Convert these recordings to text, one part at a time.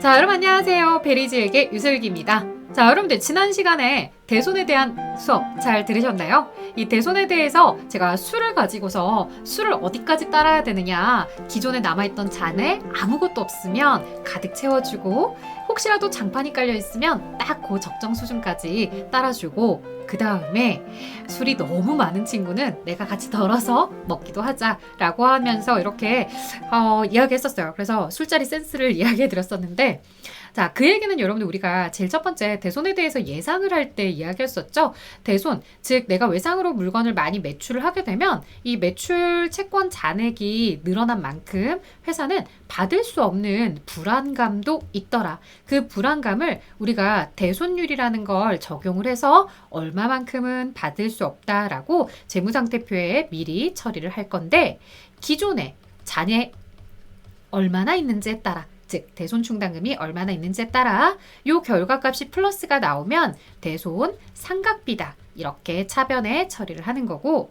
자, 여러분 안녕하세요. 베리지에게 유슬기입니다. 자, 여러분들 지난 시간에 대손에 대한 수업 잘 들으셨나요? 이 대손에 대해서 제가 수를 가지고서 수를 어디까지 따라야 되느냐, 기존에 남아있던 잔에 아무것도 없으면 가득 채워주고, 혹시라도 장판이 깔려 있으면 딱 그 적정 수준까지 따라주고, 그 다음에 술이 너무 많은 친구는 내가 같이 덜어서 먹기도 하자라고 하면서 이렇게 이야기했었어요. 그래서 술자리 센스를 이야기해 드렸었는데, 자, 그 얘기는 여러분들 우리가 제일 첫 번째 대손에 대해서 예상을 할 때 이야기했었죠. 대손, 즉 내가 외상으로 물건을 많이 매출을 하게 되면 이 매출 채권 잔액이 늘어난 만큼 회사는 받을 수 없는 불안감도 있더라. 그 불안감을 우리가 대손율이라는 걸 적용을 해서 얼마만큼은 받을 수 없다라고 재무상태표에 미리 처리를 할 건데, 기존에 잔에 얼마나 있는지에 따라, 즉 대손 충당금이 얼마나 있는지에 따라 요 결과값이 플러스가 나오면 대손 상각비다, 이렇게 차변에 처리를 하는 거고,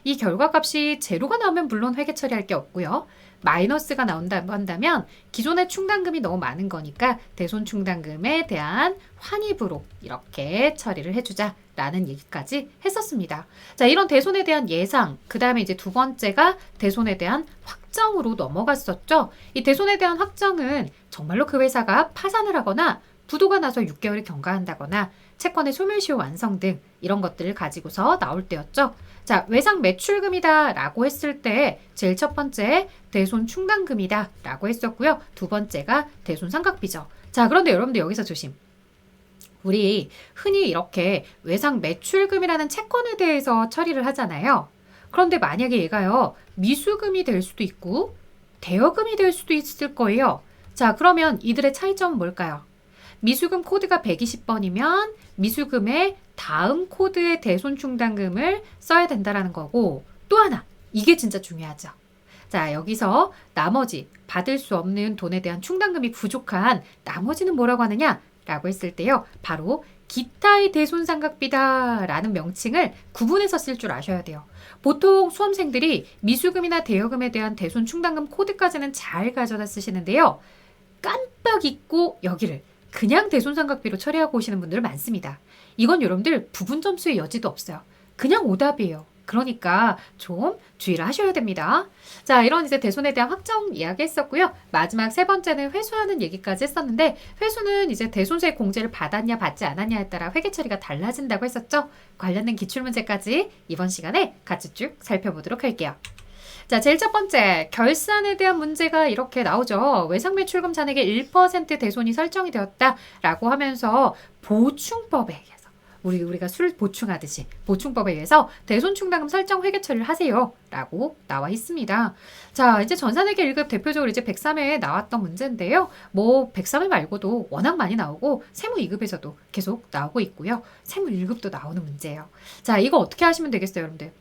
이 결과값이 제로가 나오면 물론 회계 처리할 게 없고요. 마이너스가 나온다고 한다면 기존의 충당금이 너무 많은 거니까 대손 충당금에 대한 환입으로 이렇게 처리를 해주자라는 얘기까지 했었습니다. 자, 이런 대손에 대한 예상, 그 다음에 이제 두 번째가 대손에 대한 확정으로 넘어갔었죠. 이 대손에 대한 확정은 정말로 그 회사가 파산을 하거나 부도가 나서 6개월이 경과한다거나 채권의 소멸시효 완성 등 이런 것들을 가지고서 나올 때였죠. 자, 외상 매출금이다 라고 했을 때 제일 첫 번째 대손 충당금이다 라고 했었고요. 두 번째가 대손 상각비죠. 자, 그런데 여러분들 여기서 조심. 우리 흔히 이렇게 외상 매출금이라는 채권에 대해서 처리를 하잖아요. 그런데 만약에 얘가요, 미수금이 될 수도 있고 대여금이 될 수도 있을 거예요. 자, 그러면 이들의 차이점은 뭘까요? 미수금 코드가 120번이면 미수금의 다음 코드의 대손 충당금을 써야 된다라는 거고, 또 하나, 이게 진짜 중요하죠. 자, 여기서 나머지 받을 수 없는 돈에 대한 충당금이 부족한 나머지는 뭐라고 하느냐 라고 했을 때요, 바로 기타의 대손 상각비다 라는 명칭을 구분해서 쓸 줄 아셔야 돼요. 보통 수험생들이 미수금이나 대여금에 대한 대손 충당금 코드까지는 잘 가져다 쓰시는데요, 깜빡 잊고 여기를 그냥 대손상각비로 처리하고 오시는 분들 많습니다. 이건 여러분들 부분 점수의 여지도 없어요. 그냥 오답이에요. 그러니까 좀 주의를 하셔야 됩니다. 자, 이런 이제 대손에 대한 확정 이야기 했었고요. 마지막 세 번째는 회수하는 얘기까지 했었는데, 회수는 이제 대손세 공제를 받았냐 받지 않았냐에 따라 회계 처리가 달라진다고 했었죠. 관련된 기출문제까지 이번 시간에 같이 쭉 살펴보도록 할게요. 자, 제일 첫 번째, 결산에 대한 문제가 이렇게 나오죠. 외상매출금 잔액의 1% 대손이 설정이 되었다라고 하면서 보충법에 의해서, 우리가 술 보충하듯이 보충법에 의해서 대손 충당금 설정 회계 처리를 하세요 라고 나와 있습니다. 자, 이제 전산회계 1급 대표적으로 이제 103회에 나왔던 문제인데요. 뭐 103회 말고도 워낙 많이 나오고 세무 2급에서도 계속 나오고 있고요. 세무 1급도 나오는 문제예요. 자, 이거 어떻게 하시면 되겠어요, 여러분들?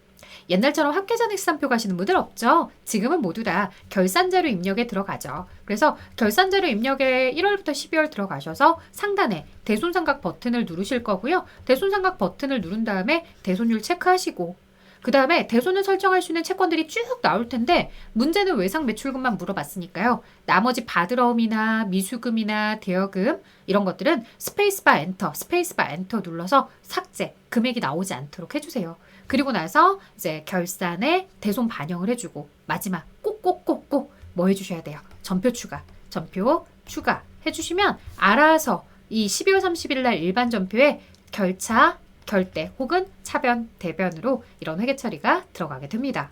옛날처럼 합계잔액시산표 가시는 분들 없죠? 지금은 모두 다 결산자료 입력에 들어가죠. 그래서 결산자료 입력에 1월부터 12월 들어가셔서 상단에 대손상각 버튼을 누르실 거고요. 대손상각 버튼을 누른 다음에 대손율 체크하시고, 그 다음에 대손을 설정할 수 있는 채권들이 쭉 나올 텐데, 문제는 외상 매출금만 물어봤으니까요. 나머지 바드러움이나 미수금이나 대여금 이런 것들은 스페이스바 엔터 눌러서 삭제, 금액이 나오지 않도록 해주세요. 그리고 나서 이제 결산에 대손 반영을 해주고, 마지막 꼭꼭꼭꼭 뭐 해주셔야 돼요? 전표 추가 해주시면 알아서 이 12월 30일 날 일반 전표에 결차, 결대 혹은 차변, 대변으로 이런 회계 처리가 들어가게 됩니다.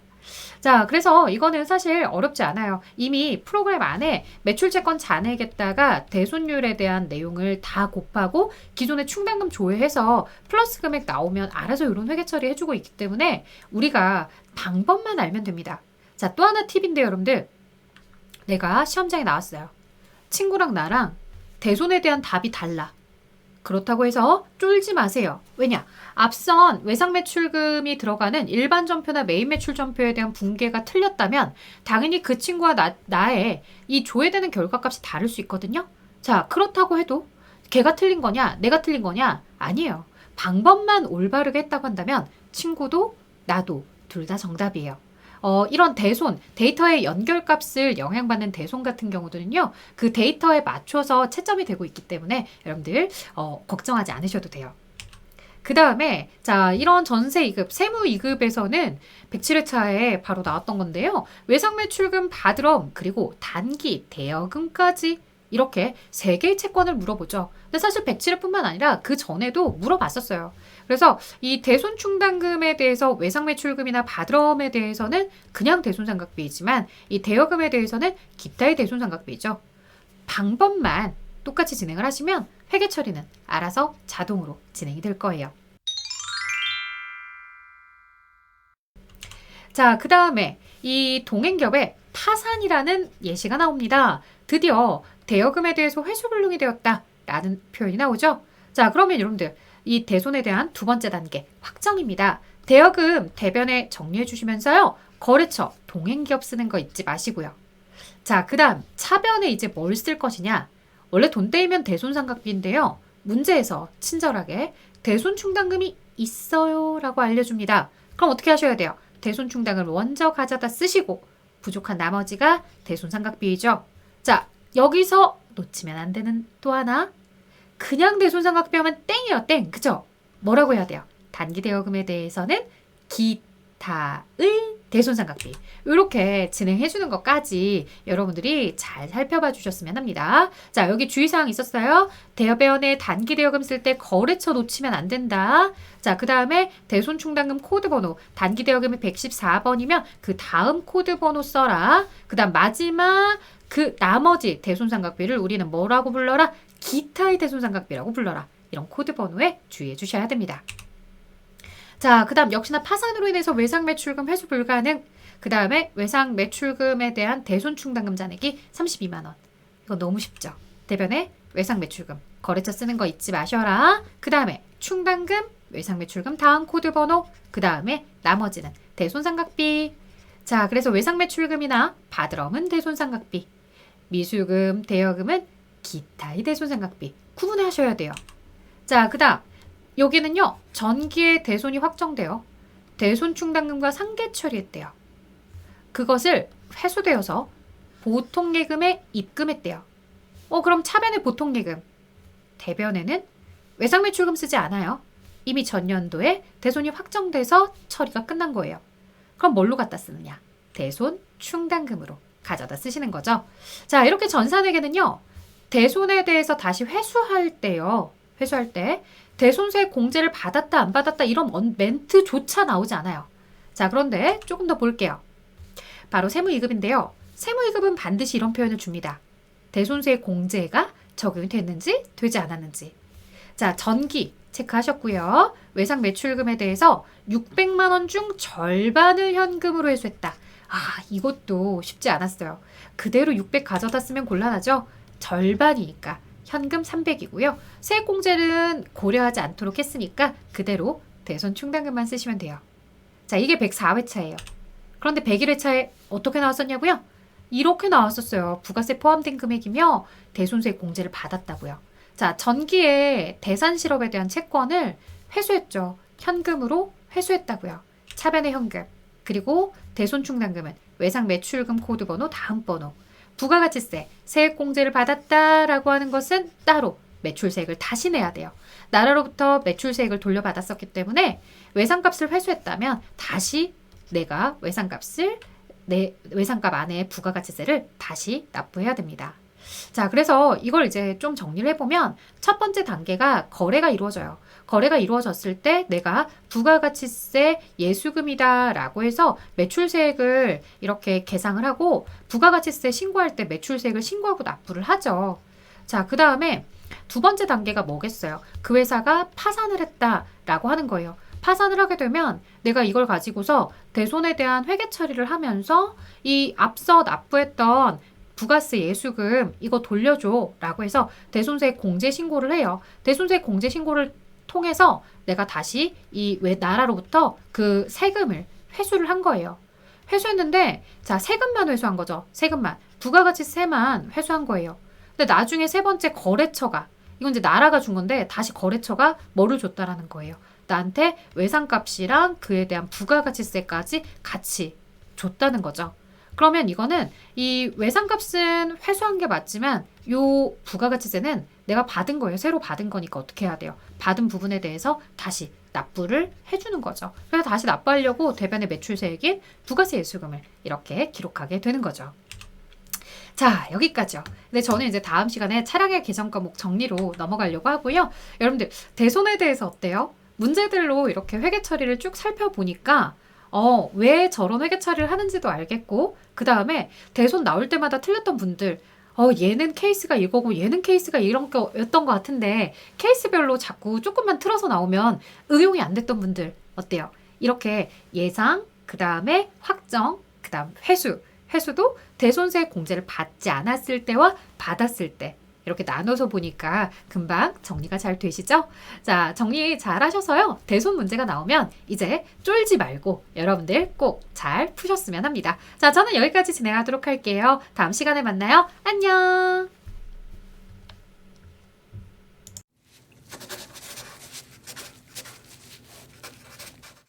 자, 그래서 이거는 사실 어렵지 않아요. 이미 프로그램 안에 매출채권 잔액에다가 대손율에 대한 내용을 다 곱하고 기존의 충당금 조회해서 플러스 금액 나오면 알아서 이런 회계 처리 해주고 있기 때문에 우리가 방법만 알면 됩니다. 자, 또 하나 팁인데요, 여러분들. 내가 시험장에 나왔어요. 친구랑 나랑 대손에 대한 답이 달라. 그렇다고 해서 쫄지 마세요. 왜냐? 앞선 외상매출금이 들어가는 일반 전표나 메인 매출 전표에 대한 분계가 틀렸다면 당연히 그 친구와 나의 이 조회되는 결과값이 다를 수 있거든요. 자, 그렇다고 해도 걔가 틀린 거냐, 내가 틀린 거냐? 아니에요. 방법만 올바르게 했다고 한다면 친구도 나도 둘 다 정답이에요. 이런 대손, 데이터의 연결값을 영향받는 대손 같은 경우들은요, 그 데이터에 맞춰서 채점이 되고 있기 때문에 여러분들 걱정하지 않으셔도 돼요. 그 다음에 자 이런 전세 이급, 세무 이급에서는 107회차에 바로 나왔던 건데요. 외상 매출금 받으럼 그리고 단기 대여금까지 이렇게 3개의 채권을 물어보죠. 근데 사실 107회뿐만 아니라 그 전에도 물어봤었어요. 그래서 이 대손 충당금에 대해서 외상 매출금이나 받으럼에 대해서는 그냥 대손상각비이지만 이 대여금에 대해서는 기타의 대손상각비죠. 방법만 똑같이 진행을 하시면 회계 처리는 알아서 자동으로 진행이 될 거예요. 자, 그 다음에 이 동행겹의 파산이라는 예시가 나옵니다. 드디어 대여금에 대해서 회수불능이 되었다라는 표현이 나오죠. 자, 그러면 여러분들 이 대손에 대한 두 번째 단계 확정입니다. 대여금 대변에 정리해 주시면서요. 거래처 동행기업 쓰는 거 잊지 마시고요. 자, 그 다음 차변에 이제 뭘 쓸 것이냐. 원래 돈 떼이면 대손상각비인데요. 문제에서 친절하게 대손충당금이 있어요 라고 알려줍니다. 그럼 어떻게 하셔야 돼요? 대손충당을 먼저 가져다 쓰시고 부족한 나머지가 대손상각비이죠. 자, 여기서 놓치면 안 되는 또 하나. 그냥 대손상각비 하면 땡이에요. 땡. 그죠? 뭐라고 해야 돼요? 단기대여금에 대해서는 기타의 대손상각비. 이렇게 진행해 주는 것까지 여러분들이 잘 살펴봐 주셨으면 합니다. 자, 여기 주의사항 있었어요. 대여배원에 단기대여금 쓸 때 거래처 놓치면 안 된다. 자, 그 다음에 대손충당금 코드번호 단기대여금이 114번이면 그 다음 코드번호 써라. 그 다음 마지막 그 나머지 대손상각비를 우리는 뭐라고 불러라? 기타의 대손상각비라고 불러라. 이런 코드번호에 주의해 주셔야 됩니다. 자, 그 다음 역시나 파산으로 인해서 외상 매출금 회수 불가능. 그 다음에 외상 매출금에 대한 대손충당금 잔액이 32만 원. 이거 너무 쉽죠? 대변에 외상 매출금 거래처 쓰는 거 잊지 마셔라. 그 다음에 충당금, 외상 매출금 다음 코드 번호. 그 다음에 나머지는 대손상각비. 자, 그래서 외상 매출금이나 받으럼은 대손상각비, 미수금, 대여금은 기타의 대손상각비 구분하셔야 돼요. 자, 그 다음 여기는요. 전기의 대손이 확정되어 대손충당금과 상계 처리했대요. 그것을 회수되어서 보통예금에 입금했대요. 그럼 차변의 보통예금, 대변에는 외상매출금 쓰지 않아요. 이미 전년도에 대손이 확정돼서 처리가 끝난 거예요. 그럼 뭘로 갖다 쓰느냐? 대손충당금으로 가져다 쓰시는 거죠. 자, 이렇게 전산에게는요. 대손에 대해서 다시 회수할 때요. 회수할 때 대손세 공제를 받았다 안 받았다 이런 멘트조차 나오지 않아요. 자, 그런데 조금 더 볼게요. 바로 세무이급인데요. 세무이급은 반드시 이런 표현을 줍니다. 대손세 공제가 적용이 됐는지 되지 않았는지. 자, 전기 체크하셨고요. 외상 매출금에 대해서 600만 원 중 절반을 현금으로 회수했다. 이것도 쉽지 않았어요. 그대로 600 가져다 쓰면 곤란하죠. 절반이니까. 현금 300이고요. 세액공제는 고려하지 않도록 했으니까 그대로 대손충당금만 쓰시면 돼요. 자, 이게 104회차예요. 그런데 101회차에 어떻게 나왔었냐고요? 이렇게 나왔었어요. 부가세 포함된 금액이며 대손세 공제를 받았다고요. 자, 전기의 대산실업에 대한 채권을 회수했죠. 현금으로 회수했다고요. 차변의 현금, 그리고 대손충당금은 외상 매출금 코드번호 다음 번호. 부가가치세, 세액공제를 받았다라고 하는 것은 따로 매출세액을 다시 내야 돼요. 나라로부터 매출세액을 돌려받았었기 때문에 외상값을 회수했다면 다시 내가 외상값 안에 부가가치세를 다시 납부해야 됩니다. 자, 그래서 이걸 이제 좀 정리를 해보면 첫 번째 단계가 거래가 이루어져요. 거래가 이루어졌을 때 내가 부가가치세 예수금이다라고 해서 매출세액을 이렇게 계상을 하고 부가가치세 신고할 때 매출세액을 신고하고 납부를 하죠. 자, 그 다음에 두 번째 단계가 뭐겠어요? 그 회사가 파산을 했다라고 하는 거예요. 파산을 하게 되면 내가 이걸 가지고서 대손에 대한 회계 처리를 하면서 이 앞서 납부했던 부가세 예수금 이거 돌려줘 라고 해서 대손세 공제 신고를 해요. 대손세 공제 신고를 통해서 내가 다시 이 나라로부터 그 세금을 회수를 한 거예요. 회수했는데 자, 세금만 회수한 거죠. 세금만. 부가가치세만 회수한 거예요. 근데 나중에 세 번째 거래처가, 이건 이제 나라가 준 건데 다시 거래처가 뭐를 줬다라는 거예요. 나한테 외상값이랑 그에 대한 부가가치세까지 같이 줬다는 거죠. 그러면 이거는 이 외상값은 회수한 게 맞지만 요 부가가치세는 내가 받은 거예요. 새로 받은 거니까 어떻게 해야 돼요? 받은 부분에 대해서 다시 납부를 해주는 거죠. 그래서 다시 납부하려고 대변의 매출세액인 부가세 예수금을 이렇게 기록하게 되는 거죠. 자, 여기까지요. 근데 저는 이제 다음 시간에 차량의 계정 과목 정리로 넘어가려고 하고요. 여러분들 대손에 대해서 어때요? 문제들로 이렇게 회계 처리를 쭉 살펴보니까 왜 저런 회계 처리를 하는지도 알겠고, 그 다음에 대손 나올 때마다 틀렸던 분들, 얘는 케이스가 이거고 얘는 케이스가 이런 거였던 것 같은데 케이스별로 자꾸 조금만 틀어서 나오면 응용이 안 됐던 분들 어때요? 이렇게 예상, 그 다음에 확정, 그 다음 회수도 대손세 공제를 받지 않았을 때와 받았을 때 이렇게 나눠서 보니까 금방 정리가 잘 되시죠? 자, 정리 잘 하셔서요. 대손 문제가 나오면 이제 쫄지 말고 여러분들 꼭 잘 푸셨으면 합니다. 자, 저는 여기까지 진행하도록 할게요. 다음 시간에 만나요. 안녕!